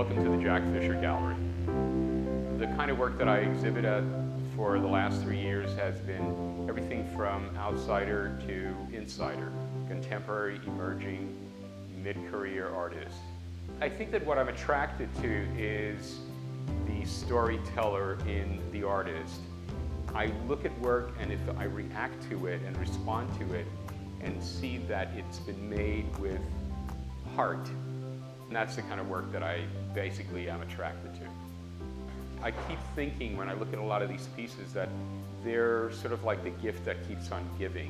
Welcome to the Jack Fischer Gallery. The kind of work that I exhibit at for the last 3 years has been everything from outsider to insider, contemporary, emerging, mid-career artists. I think that what I'm attracted to is the storyteller in the artist. I look at work, and if I react to it and respond to it and see that it's been made with heart, and that's the kind of work that I basically am attracted to. I keep thinking when I look at a lot of these pieces that they're sort of like the gift that keeps on giving.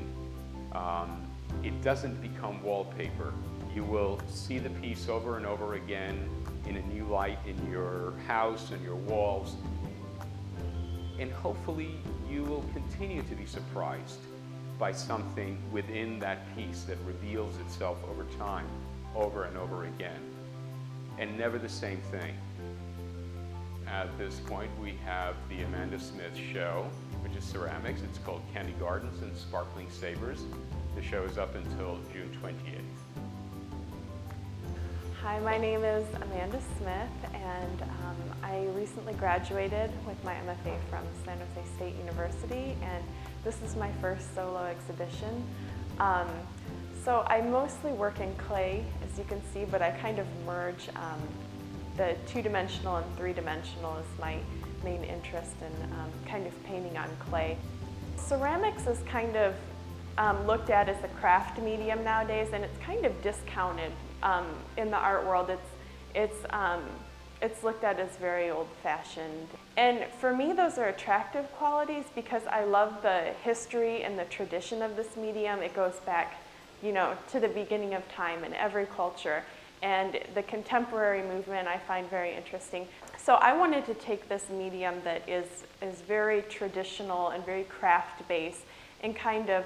It doesn't become wallpaper. You will see the piece over and over again in a new light in your house and your walls. And hopefully you will continue to be surprised by something within that piece that reveals itself over time, over and over again, and never the same thing. At this point, we have the Amanda Smith show, which is ceramics. It's called Gardens and Sparkling Sabers. The show is up until June 28th. Hi, my name is Amanda Smith, and I recently graduated with my MFA from San Jose State University, and this is my first solo exhibition. So I mostly work in clay, as you can see, but I kind of merge the two-dimensional and three-dimensional is my main interest in kind of painting on clay. Ceramics is kind of looked at as a craft medium nowadays, and it's kind of discounted in the art world. It's looked at as very old-fashioned. And for me, those are attractive qualities because I love the history and the tradition of this medium. It goes back, you know, to the beginning of time in every culture. And the contemporary movement I find very interesting. So I wanted to take this medium that is very traditional and very craft-based and kind of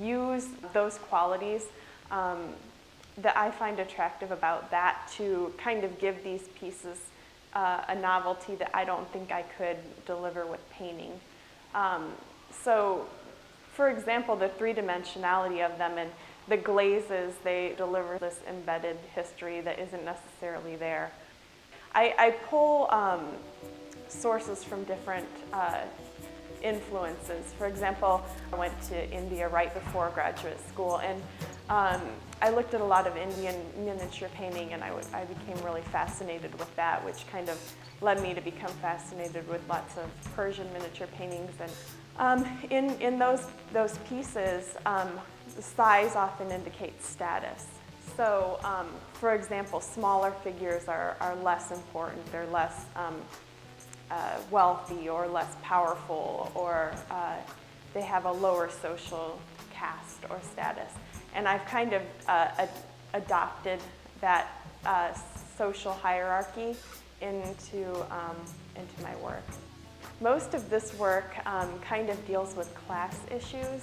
use those qualities that I find attractive about that to kind of give these pieces a novelty that I don't think I could deliver with painting. So, for example, the three-dimensionality of them and the glazes, they deliver this embedded history that isn't necessarily there. I pull sources from different influences. For example, I went to India right before graduate school, and I looked at a lot of Indian miniature painting, and I became really fascinated with that, which kind of led me to become fascinated with lots of Persian miniature paintings. And in those pieces, the size often indicates status. So, for example, smaller figures are less important. They're less wealthy or less powerful, or they have a lower social caste or status. And I've kind of adopted that social hierarchy into my work. Most of this work kind of deals with class issues,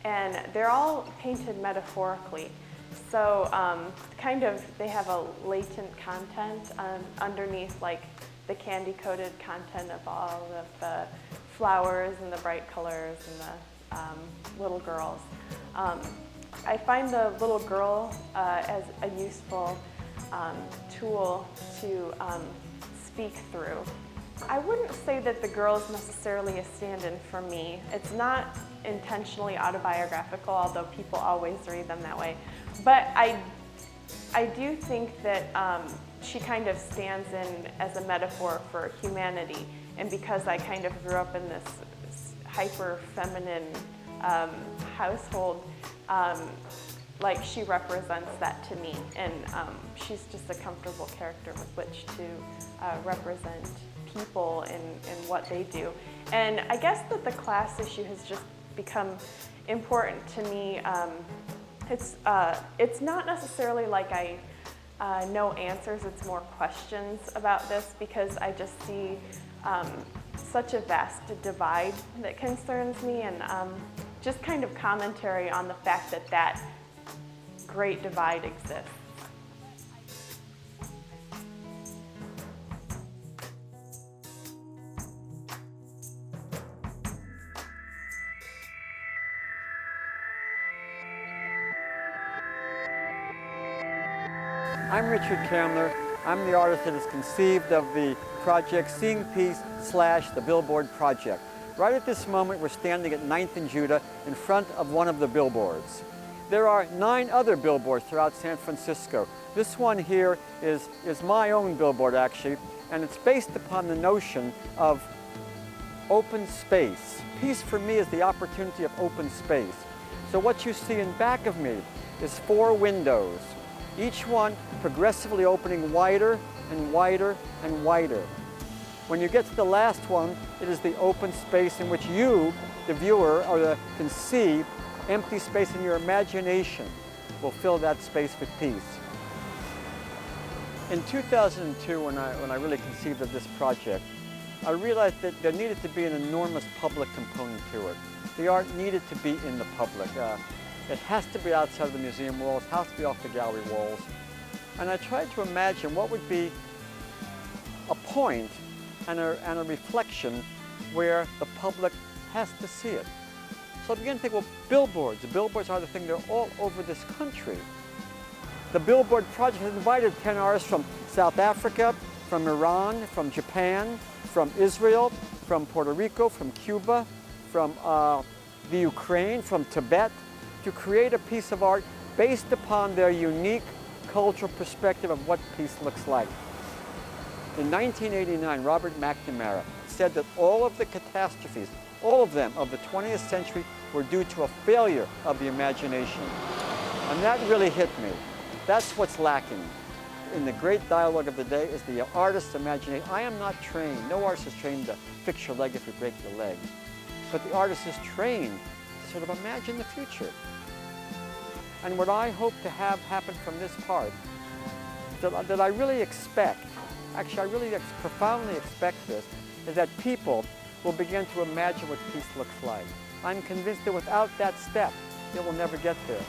and they're all painted metaphorically. So kind of they have a latent content underneath, like the candy-coated content of all of the flowers and the bright colors and the little girls. I find the little girl as a useful tool to speak through. I wouldn't say that the girl is necessarily a stand-in for me. It's not intentionally autobiographical, although people always read them that way. But I do think that she kind of stands in as a metaphor for humanity. And because I kind of grew up in this hyper-feminine household, like she represents that to me. And she's just a comfortable character with which to represent people and what they do. And I guess that the class issue has just become important to me. It's not necessarily like I know answers, it's more questions about this, because I just see such a vast divide that concerns me, and just kind of commentary on the fact that that great divide exists. I'm Richard Chandler. I'm the artist that has conceived of the project Seeing Peace / the Billboard Project. Right at this moment, we're standing at 9th and Judah in front of one of the billboards. There are 9 other billboards throughout San Francisco. This one here is my own billboard, actually, and it's based upon the notion of open space. Peace for me is the opportunity of open space. So what you see in back of me is 4 windows, each one progressively opening wider and wider and wider. When you get to the last one, it is the open space in which you, the viewer, can see empty space in your imagination will fill that space with peace. In 2002, when I really conceived of this project, I realized that there needed to be an enormous public component to it. The art needed to be in the public. It has to be outside of the museum walls, has to be off the gallery walls. And I tried to imagine what would be a point and a reflection where the public has to see it. So I began to think, well, billboards. The billboards are the thing, they're all over this country. The Billboard Project has invited 10 artists from South Africa, from Iran, from Japan, from Israel, from Puerto Rico, from Cuba, from the Ukraine, from Tibet, to create a piece of art based upon their unique cultural perspective of what peace looks like. In 1989, Robert McNamara said that all of the catastrophes, all of them of the 20th century, were due to a failure of the imagination. And that really hit me. That's what's lacking. In the great dialogue of the day is the artist's imagination. I am not trained, no artist is trained to fix your leg if you break your leg. But the artist is trained to sort of imagine the future. And what I hope to have happen from this part, that I really expect, actually I really profoundly expect this, is that people will begin to imagine what peace looks like. I'm convinced that without that step, it will never get there.